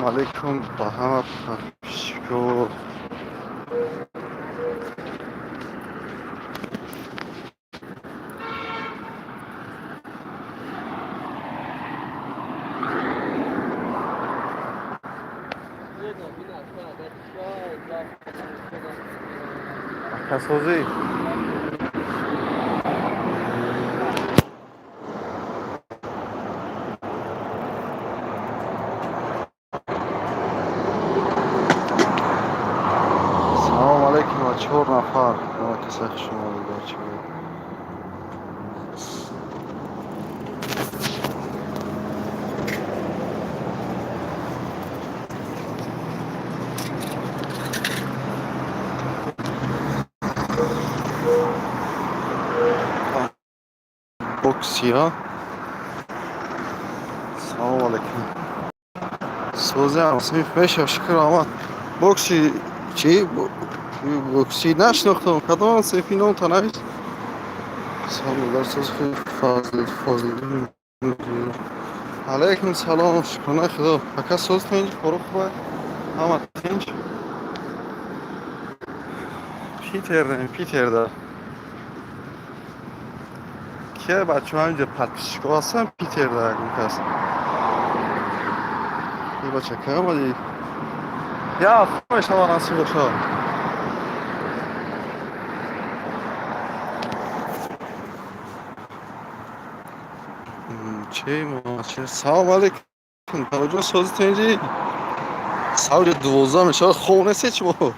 علیکم با همه پیشکو. کسازی سلام علیکم و 4 نفر ما کسای شما دیگر چی بود. بوکسی ها. سلام علیکم سوزی هم سمیف میشه شکر آمد بوکسی چی؟ بوکسی نشناختم کدام سیفی نام تنهیست. سلام در سوز خیلی فاضل علیکم سلام شکرانه خدا اکا سوز تنج پروخ باید همه تنج پیتر ده که بچه ها اینجا پتشکو هستن پیتر ده کس این بچه که آمدی یا فرمایش همه نصیب باشه چه ما چه سلام علیکم توجه سوز تنجی سال 12 میشه خونه سی چی با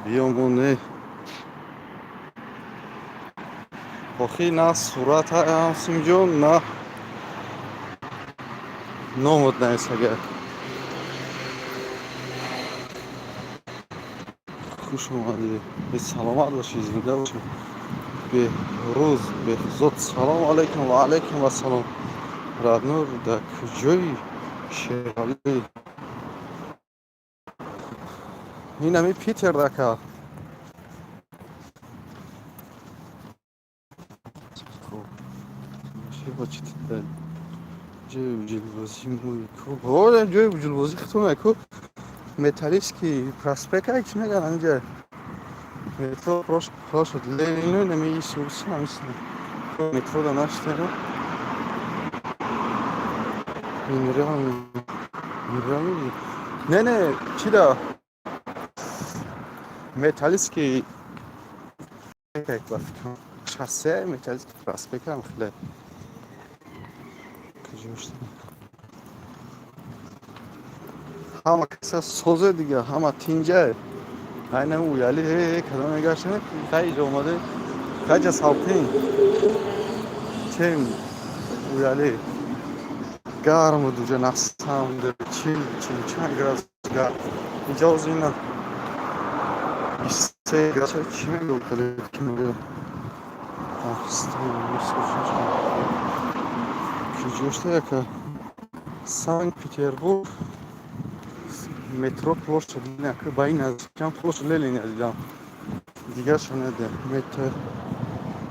بیامونه بخی نه صورت همسیم جون نه نامود نیست اگر خوش اومدی به سلامت باشی زنده باشی به روز به زود سلام علیکم و علیکم و سلام رادنور در کجایی شیرالی این همی پیتر دکا چی با چی تیده جای وجود موی کو بودم جای وجود بازی خطومه کو متالیسکی پراسپیک های چی میگن اینجا مترو پروش شد لینو نمی سوسی نمیسنه مترو دا نشته رو این میگی نه چی دا متالیسکی یک بافت شخصه متالیسکی پراسپیک هم خیلی کجوشت همه کسا سوزه دیگه همه تینجه aynı uyali kadar gerçekten kayıcı olmadı. Kaça saltın çim uyali garmu duca nassamdır çim biraz gar icazıyla ise gerçekten çime yok tabii kim biliyor. İstanbul Küçüğüşte yaka Sankt Petersburg metro ploşçu ne bayına can ploşçu lelin yazıcam. Diğer şuna da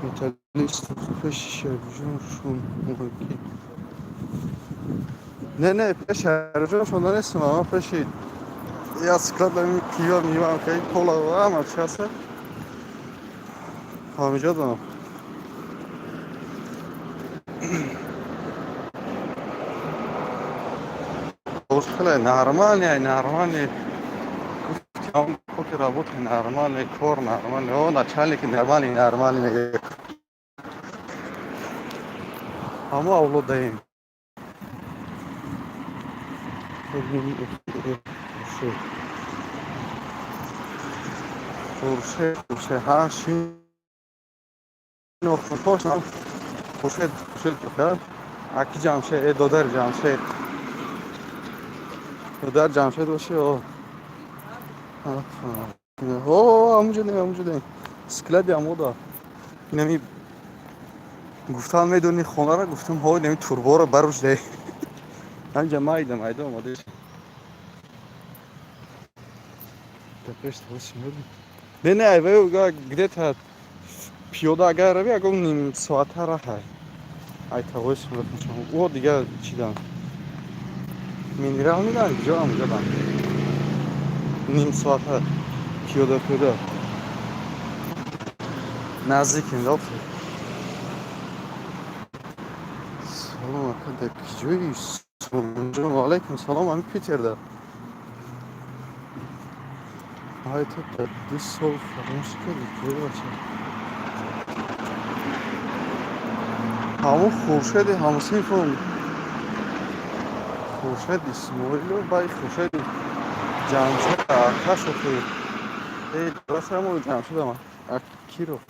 metalist peşerjun şun ki ne peşerjun şundan esma ama peşi ya skladlarım kiyo mivam ki kola var ama çası hamıca da Oskale нормальный там поки работа нормальный кор нормальный о начальник нормальный ama avludayım Turşe ha şimdi nokta Turşe tutar Aki Camşehir Dodar Camşehir باشه همونجا سکلت هم بودا نمی گفتم میدونی خونه را گفتم های نمی توربو را بروش ده همینجا مایده اومده تپشت باشی میدونی نه ایوه گده تا پیاده اگر روی اگه نیم ساعت را های айтавои сураташон о дигар чидан минерал мидан ҷо ҳам ҷодам ним соата пиёда наздиким дофи салом ака дар киҷои сомонҷон алайкум салом ами питерда ай то 2 сол фаромӯш кардӣ кӯи бача ҳамон хуршеди ҳамсинфон хуршед исмоилов бай хуршед ҷамшед акашофи расамо ҷамшедама акиров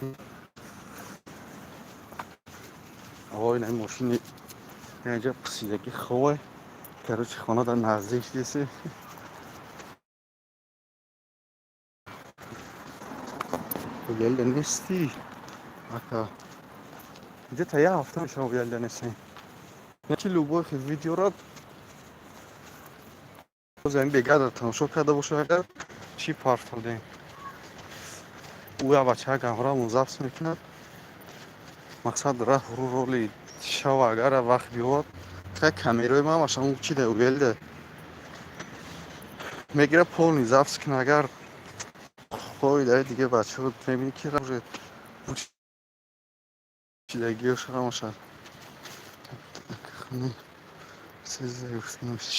ой на мошини инҷа пусидаги хове короче хона дар наздик диси уялда нести ака где-то я ҳафта мешава уялда нестем чи любовь видеоро зами бегада тамошо карда боша агар чӣ парф додем ӯ я бачаа камераамон запс мекунад мақсад ра роли шава агар вақт биёвад ка камераи ман машамо чида уялда мегира полный запс кун агар қоидаи дига бачаҳо мебини ки уже чидагиошарамаша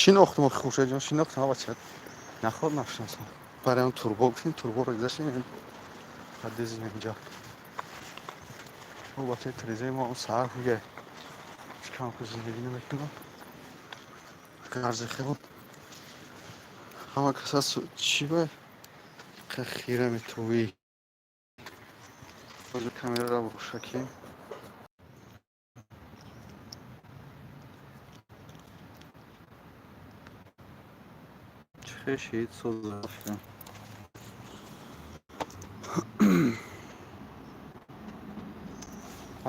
шинохтум хушаҷон шинохтум бача наход нафшинасам барои он турбо гуфтем турбо резашин ҳаддизим инҷа о бачаи трезаи мо саҳар хуге чикам ку зиндагӣ намекунам гарзи хело ҳама каса чӣ ба хира метувӣ камераро бошаки шеид созафтам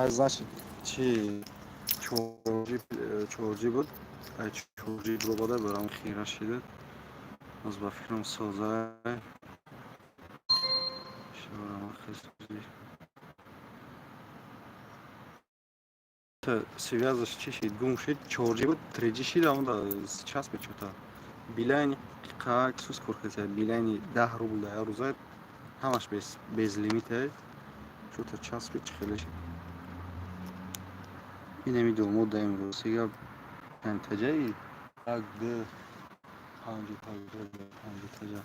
значит чи чорҷи буд ай чорҷи бубода барам хира шида аз ба фикрам соза шаварама хисби та связаш чи шид гум шид чорҷи буд треҷи шида он да часпе чота билайни как сус корхеса билайни 10 рубл да рӯза ҳамаш без лимите чота часпе чихеле шид инамидомо да имрӯз сега пантаҷаи ак д панҷотаҷа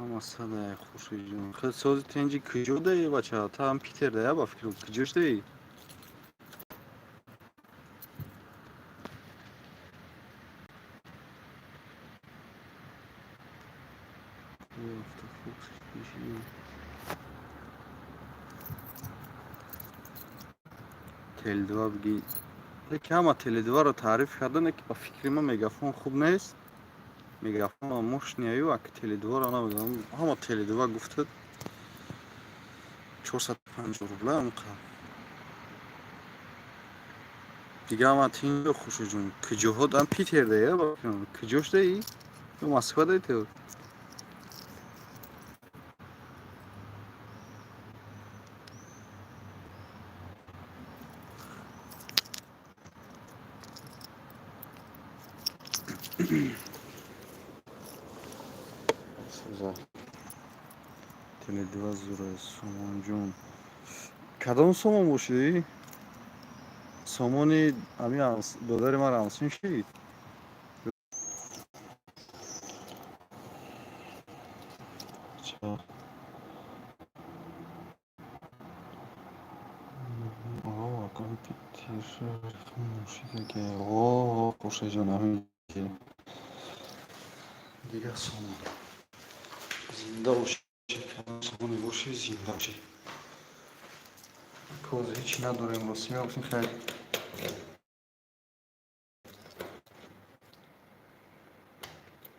ама садай хушиҷон хел сози тенҷи куҷо даи бача та ҳам питер дая ба фикр куҷош даи теле2 биги леки ҳама теле2ро таъриф кардан ки ба фикри ман мегафон хуб нест мегафон мошниаю ак теле2ро намедонам ҳама теле2 гуфтад 450 рубла амқа дига ҳама тинҷо хушиҷон куҷоҳо дам питер дая куҷош даи ё москва даи ту теле2 зура сомонҷон кадом сомон бошидаи сомони ами додари ман рамсин шид хушиҷон ами дигар сомон зинда боши сомони боши зинда боши коз ҳеҷ надорем ростима гуфтем хайр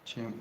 чем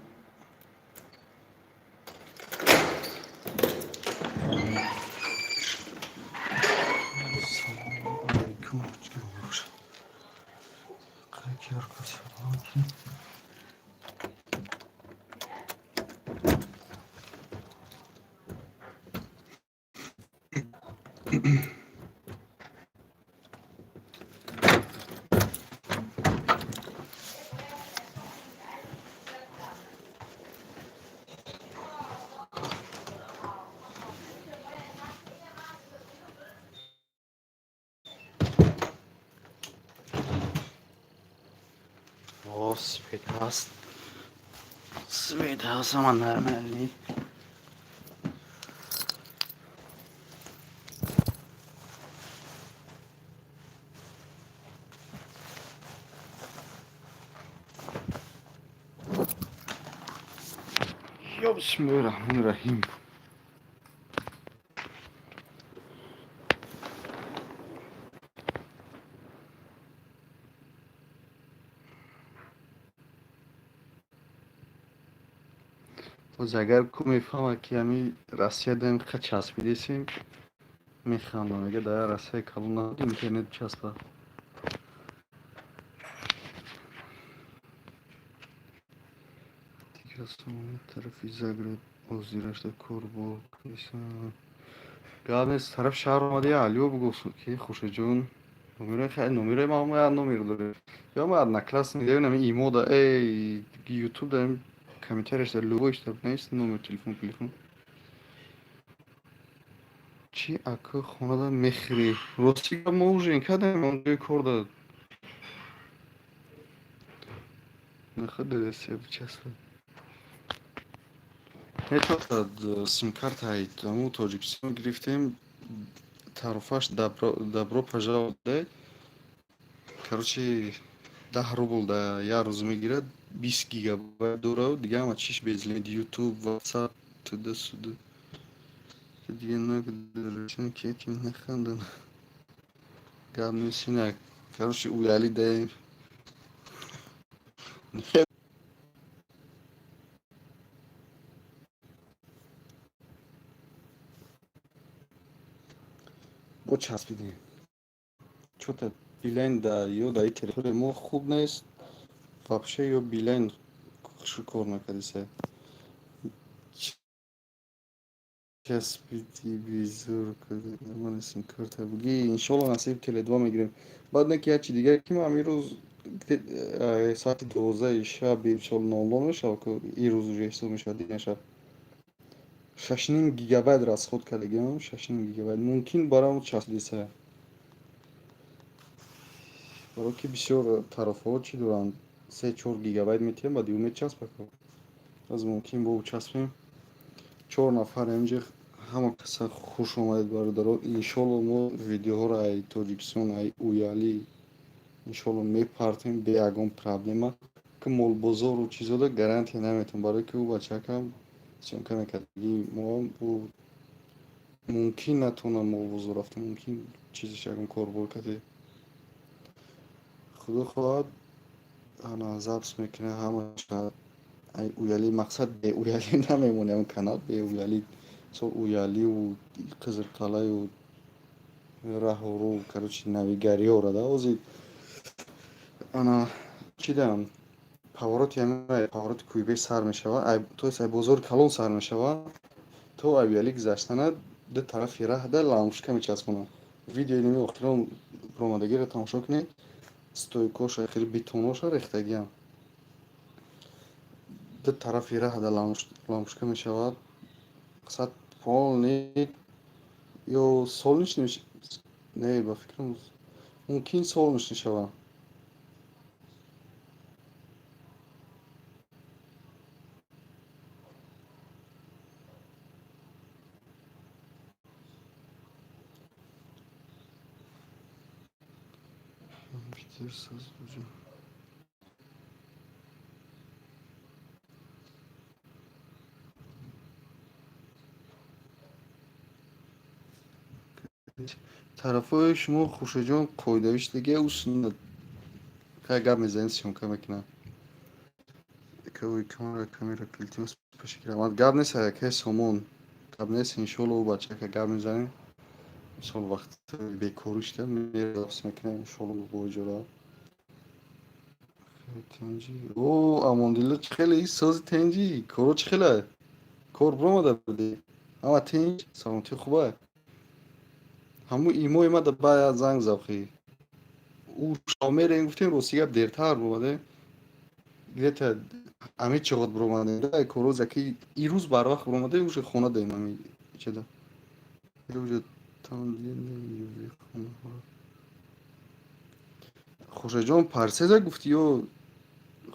О, свет сама нормальный. Я Bismillahirrahmanirrahim. باز اگر کو میفهمه که همی رسیه داریم که چسبیدیسیم میخواندم اگه در رسیه کلون نهاد اینترنت چسبه دیگه سمونه طرفی زگرد ازیرشت کربو قبل از طرف شهر اومده علیو بگو که خوش جون نمیره خیلی نمیره ما هم نمیره داره یا ما نکلاس میده نمی ایمو دا ای یوتیوب داریم کمیترش در لوگوش در نیست نمیر تلفن چی اکو خونه دا میخری راستی که ما اوژه این کدیم اونجای کار داد نخواد دسته بچسبه هیچ وقت سیم کارت هایید امو تاجیکستان گرفتیم تعرفش دبرو پجا ده короче 10 рубль да я روز میگیره 20 گیگابایت دوره دیگه همه چیش بزنید یوتیوب واتساپ تده سوده دیگه نگذارشن که نخندن قبل نیستینه короче uyali ده با چسبیدیم چون تا بیلین دا یا دا ای تلفون ما خوب نیست вообще یا بیلین کار نکردیسه چسبیدی بیزور کردی من سیم کارت بگی انشالله نصیب تله2 میگیریم بعد نکی هرچی دیگه که ما امروز ساعت 12 شب انشالله 00 میشه که این روز уже حساب میشه دیگه شب 6.5 گیگابایت расход кардагим 6.5 гигабайт мумкин барам часпидиса баро ки бисёр тарафҳо чӣ доранд 3-4 гигабайт метиҳам баъди ӯ мечаспад аз мумкин бо ӯ часпем 4 нафар инҷа ҳама каса хуш омадед бародарон иншолло мо видеоҳоро ай тоҷикистон ай уялӣ иншолло мепартем бе ягон проблема ки молбозору чизода гарантия наметам барое ки ӯ бачакам сёмка мекард мо мумкин натавонам молбозор рафта мумкин чизаш ягон корбор каде худо хоҳад ана запс мекунем ҳамаш ай уялӣ мақсад бе уялӣ намемонем канал бе уялӣ со уяливу қизилқалаю раҳору короче навигариёра да ҳозир ана чӣ дам повороти повороти кӯйбе сар мешавад то есть ай бозори калон сар мешавад то ай уялӣ гузаштана ду тарафи раҳ да лампушка мечаспонам видеои ними охирон ромадагиро тамошо кунед стойкоша хеле бетоноша рехтагиам ду тарафи раҳ да лампушка мешавад мақсад полный ё солнечный не ба фикрам мумкин солнечный шавад тарафҳои шумо хушоҷон қоидавиштаги усна ка гап мезанед сёмка мекунам камера килитима спеши кирамад гап нест яке сомон гап нест иншолло ӯ бачака гап мезанем иншолло вақти бекоришда мерапс мекунем иншолло бо иҷора тенҷи о амондилла чӣ хеле сози тенҷи коро чӣ хеле кор буромада буди ҳама тинҷ саломатӣ хуба ҳамун имо имада бая занг завхӣ ӯ шомерем гуфтем рости гап дертар буромаде где-то ҳамин чиғот буромадем да корос яки ирӯз барвақт буромадем уже хона даем ҳамин чида уже хушаҷон парсеза гуфтӣ ё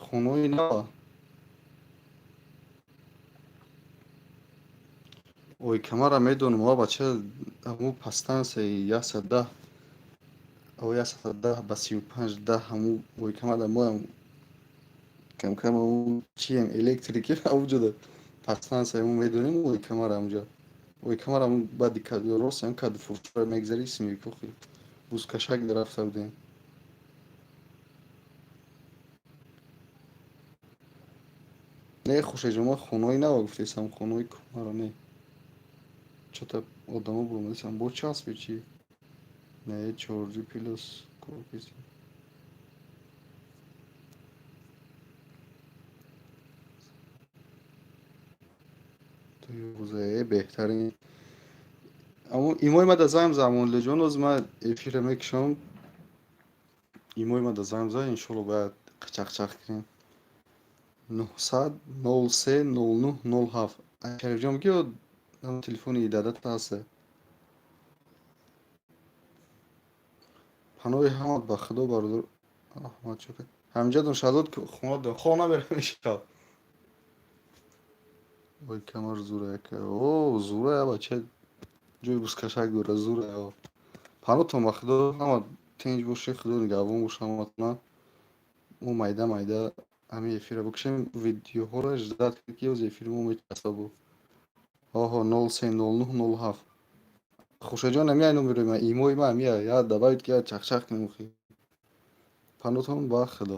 хонаи нав ой камара медонам ва бача ҳамун пастансаи 110 ав 110 ба 35 10 ҳамун ой камара моям камкам ҳамун чиям электрики навҷуда пастансаи ҳамун медонем ой камара ҳамҷа ой камара ҳамун баъди рост ҳам каду фурӯшро мегзари исми кохи бузкашак дарафта будем не хушаҷон ма хонаи нава гуфтесам хонаи кӯҳнаро не чота одамо бумадисам бо часби чи не 4G плюс корпуси то юзае беҳтарин аммо имои ма да займ за амонлиҷон оз ма эфира мекушам имои ма да займ за иншоалло бояд қачақчақ кунем 900 03 09 07 шарифҷон миги ё телефони дадат ҳаст паноҳи ҳамат ба худо бародар аҳмад чока ҳамҷадон шаҳзод хона дорам хона мерам мешав ой камар зураяка о зурая бача ҷои бузкашак дора зурая панотон ба худо ҳамат тинҷ бошед худо нигаҳбон бош ҳаматона мо майда майда ҳамин эфира бикушем видеоҳоро ждат ки ёз эфири мо мечаста бу оҳо 03 09 07 хушаҷон ҳамия номерои ма имои ма ҳамия я дабавид ки я чақчақ кунем панотон ба худо